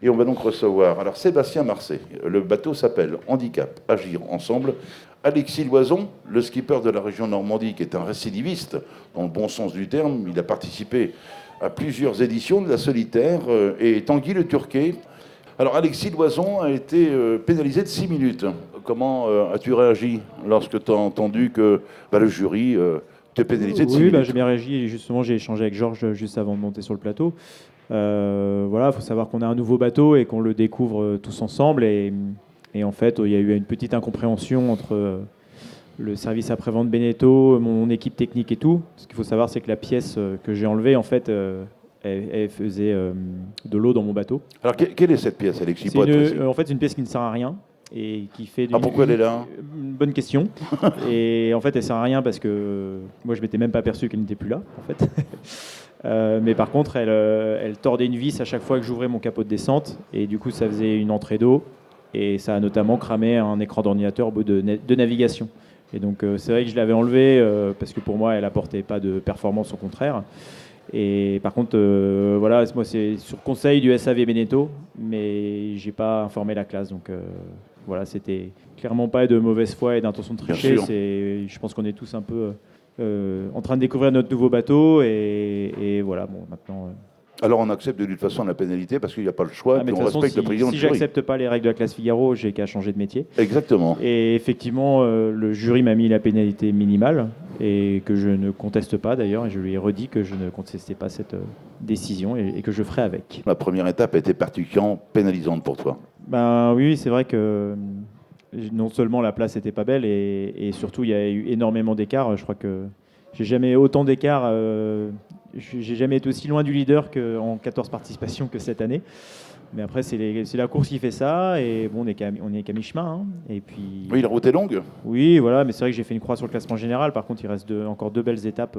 Et on va donc recevoir alors Sébastien Marcet. Le bateau s'appelle Handicap, agir ensemble. Alexis Loison, le skipper de la région Normandie, qui est un récidiviste, dans le bon sens du terme. Il a participé à plusieurs éditions de la solitaire. Et Tanguy Le Turquet. Alors Alexis Loison a été pénalisé de 6 minutes. Comment as-tu réagi lorsque tu as entendu que le jury te pénalisait de 6 Oui, minutes? j'ai bien réagi. Et justement, j'ai échangé avec Georges juste avant de monter sur le plateau. Voilà, il faut savoir qu'on a un nouveau bateau et qu'on le découvre tous ensemble. Et en fait, il y a eu une petite incompréhension entre le service après-vente Beneteau, mon équipe technique et tout. Ce qu'il faut savoir, c'est que la pièce que j'ai enlevée, en fait, elle faisait de l'eau dans mon bateau. Alors quelle est cette pièce, Alexis? En fait, c'est une pièce qui ne sert à rien et qui fait pourquoi elle est là? Une bonne question. Et en fait, elle sert à rien parce que moi, je m'étais même pas aperçu qu'elle n'était plus là, en fait. Mais par contre, elle tordait une vis à chaque fois que j'ouvrais mon capot de descente et du coup, ça faisait une entrée d'eau et ça a notamment cramé un écran d'ordinateur au bout de navigation. Et donc, c'est vrai que je l'avais enlevée parce que pour moi, elle apportait pas de performance, au contraire. Et par contre, voilà, moi c'est sur conseil du SAV Beneteau, mais j'ai pas informé la classe, donc voilà, c'était clairement pas de mauvaise foi et d'intention de tricher. Je pense qu'on est tous un peu en train de découvrir notre nouveau bateau et voilà, bon maintenant. Alors on accepte de toute façon la pénalité parce qu'il n'y a pas le choix, et on respecte le président du jury. Si j'accepte pas les règles de la classe Figaro, j'ai qu'à changer de métier. Exactement. Et effectivement, le jury m'a mis la pénalité minimale et que je ne conteste pas d'ailleurs, et je lui ai redit que je ne contestais pas cette décision et que je ferai avec. La première étape a été particulièrement pénalisante pour toi. Ben oui, c'est vrai que non seulement la place n'était pas belle et surtout il y a eu énormément d'écart. Je crois que j'ai jamais autant d'écart. J'ai jamais été aussi loin du leader en 14 participations que cette année. Mais après, c'est la course qui fait ça. Et bon, on est qu'à mi-chemin. Hein. Et puis, oui, la route est longue. Oui, voilà. Mais c'est vrai que j'ai fait une croix sur le classement général. Par contre, il reste encore 2 belles étapes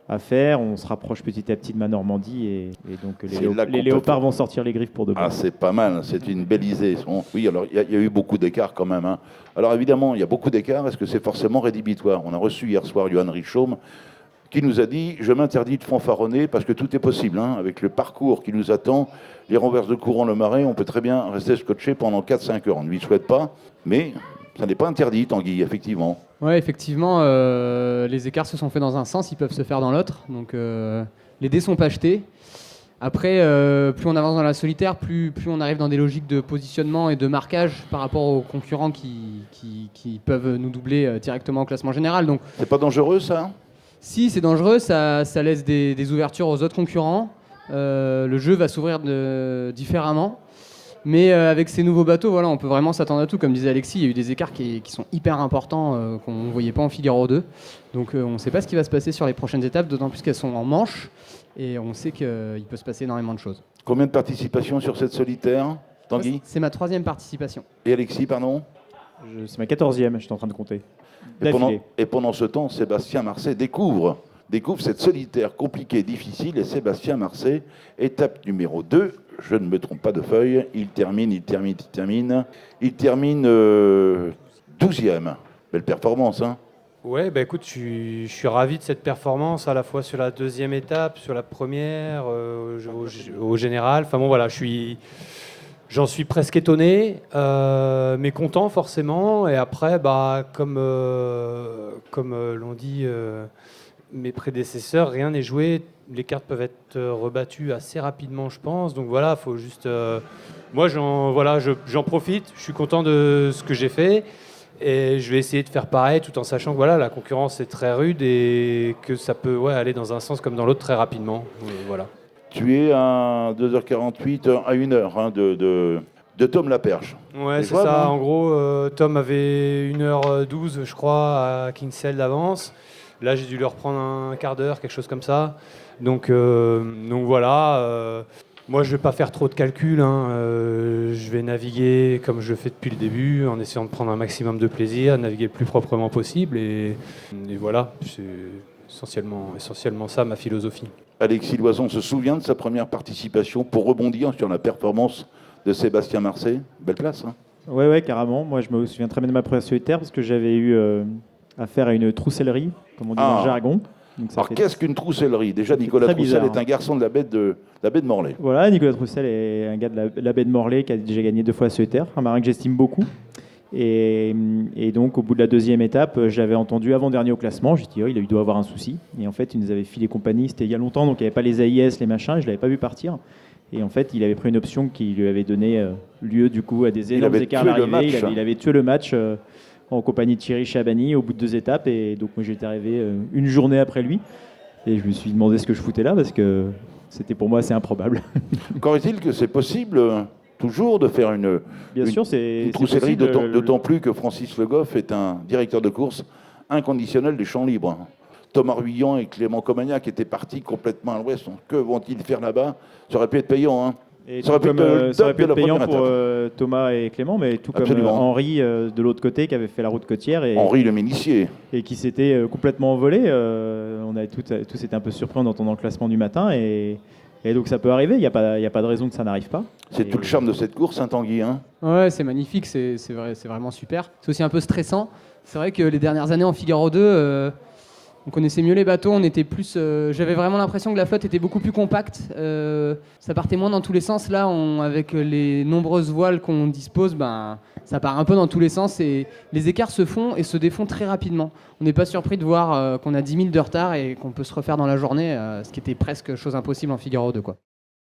à faire. On se rapproche petit à petit de ma Normandie. Et donc, les léopards vont sortir les griffes pour de bon. Ah, c'est pas mal. C'est une belle idée. Oui, alors il y a eu beaucoup d'écart quand même. Hein. Alors évidemment, il y a beaucoup d'écart. Est-ce que c'est forcément rédhibitoire? On a reçu hier soir Johan Richaume, qui nous a dit « Je m'interdis de fanfaronner parce que tout est possible. Hein, avec le parcours qui nous attend, les renverses de courant, le marais, on peut très bien rester scotché pendant 4-5 heures. On ne lui souhaite pas, mais ça n'est pas interdit, Tanguy, effectivement. » Oui, effectivement, les écarts se sont faits dans un sens, ils peuvent se faire dans l'autre. Donc les dés ne sont pas jetés. Après, plus on avance dans la solitaire, plus on arrive dans des logiques de positionnement et de marquage par rapport aux concurrents qui peuvent nous doubler directement au classement général. Donc, c'est pas dangereux, ça? Si, c'est dangereux, ça laisse des ouvertures aux autres concurrents. Le jeu va s'ouvrir différemment. Mais avec ces nouveaux bateaux, voilà, on peut vraiment s'attendre à tout. Comme disait Alexis, il y a eu des écarts qui sont hyper importants qu'on ne voyait pas en Figaro 2. Donc on ne sait pas ce qui va se passer sur les prochaines étapes, d'autant plus qu'elles sont en manche. Et on sait qu'il peut se passer énormément de choses. Combien de participations sur cette solitaire, Tanguy? C'est ma 3e participation. Et Alexis, pardon? C'est ma 14e, je suis en train de compter. Et pendant ce temps, Sébastien Marcet découvre cette solitaire compliquée, difficile. Et Sébastien Marcet, étape numéro 2, je ne me trompe pas de feuille, il termine 12e. Belle performance, hein? Ouais, bah écoute, je suis ravi de cette performance, à la fois sur la 2e étape, sur la première, au général. Enfin bon, voilà, j'en suis presque étonné, mais content forcément. Et après, bah, comme l'ont dit mes prédécesseurs, rien n'est joué. Les cartes peuvent être rebattues assez rapidement, je pense. Donc voilà, faut juste. Moi, j'en profite. Je suis content de ce que j'ai fait. Et je vais essayer de faire pareil, tout en sachant que voilà, la concurrence est très rude et que ça peut aller dans un sens comme dans l'autre très rapidement. Voilà. Tu es à 2h48, à 1h hein, de Tom Laperche. Ouais, c'est ça. En gros, Tom avait 1h12, je crois, à Kinsale d'avance. Là, j'ai dû leur prendre un quart d'heure, quelque chose comme ça. Donc voilà. Moi, je ne vais pas faire trop de calculs. Hein. Je vais naviguer comme je le fais depuis le début, en essayant de prendre un maximum de plaisir, naviguer le plus proprement possible. Et voilà, c'est essentiellement ça, ma philosophie. Alexis Loison se souvient de sa première participation pour rebondir sur la performance de Sébastien Marcet. Belle place, hein? Ouais, carrément. Moi, je me souviens très bien de ma première solitaire parce que j'avais eu affaire à une troussellerie, comme on dit dans le jargon. Donc, ça Alors fait- qu'est-ce qu'une troussellerie? Déjà, fait Nicolas très Troussel bizarre. est un garçon de la baie de Morlaix. Voilà, Nicolas Troussel est un gars de la baie de Morlaix qui a déjà gagné 2 fois la solitaire, un marin que j'estime beaucoup. Et donc, au bout de la deuxième étape, j'avais entendu avant-dernier au classement. J'ai dit, oh, il doit avoir un souci. Et en fait, il nous avait filé compagnie. C'était il y a longtemps, donc il n'y avait pas les AIS, les machins, et je ne l'avais pas vu partir. Et en fait, il avait pris une option qui lui avait donné lieu du coup à des énormes avait écarts tué à le l'arrivée. match. Il avait tué le match en compagnie de Thierry Chabani au bout de 2 étapes. Et donc, moi, j'étais arrivé une journée après lui. Et je me suis demandé ce que je foutais là parce que c'était pour moi assez improbable. Encore est-il que c'est possible toujours de faire une Bien sûr, c'est une troussellerie, possible. d'autant plus que Francis Le Goff est un directeur de course inconditionnel des champs libres. Thomas Ruyant et Clément Comagnac étaient partis complètement à l'ouest. Que vont-ils faire là-bas? Ça aurait pu être payant. Hein. Et Ça aurait pu tout être comme, le ça aurait top pu de la être payant première pour étape. Thomas et Clément, mais tout comme Absolument. Henri de l'autre côté qui avait fait la route côtière Henri le Ménissier. et qui s'était complètement envolé. On avait tous été un peu surpris en entendant le classement du matin et donc ça peut arriver, il n'y a pas de raison que ça n'arrive pas. C'est Et- tout le charme de cette course, Saint-Tanguy. Hein. Ouais, c'est magnifique, c'est vrai, c'est vraiment super. C'est aussi un peu stressant. C'est vrai que les dernières années en Figaro 2, on connaissait mieux les bateaux, on était plus. J'avais vraiment l'impression que la flotte était beaucoup plus compacte. Ça partait moins dans tous les sens. Là, avec les nombreuses voiles qu'on dispose, ça part un peu dans tous les sens et les écarts se font et se défont très rapidement. On n'est pas surpris de voir qu'on a 10 000 de retard et qu'on peut se refaire dans la journée, ce qui était presque chose impossible en Figaro 2, quoi.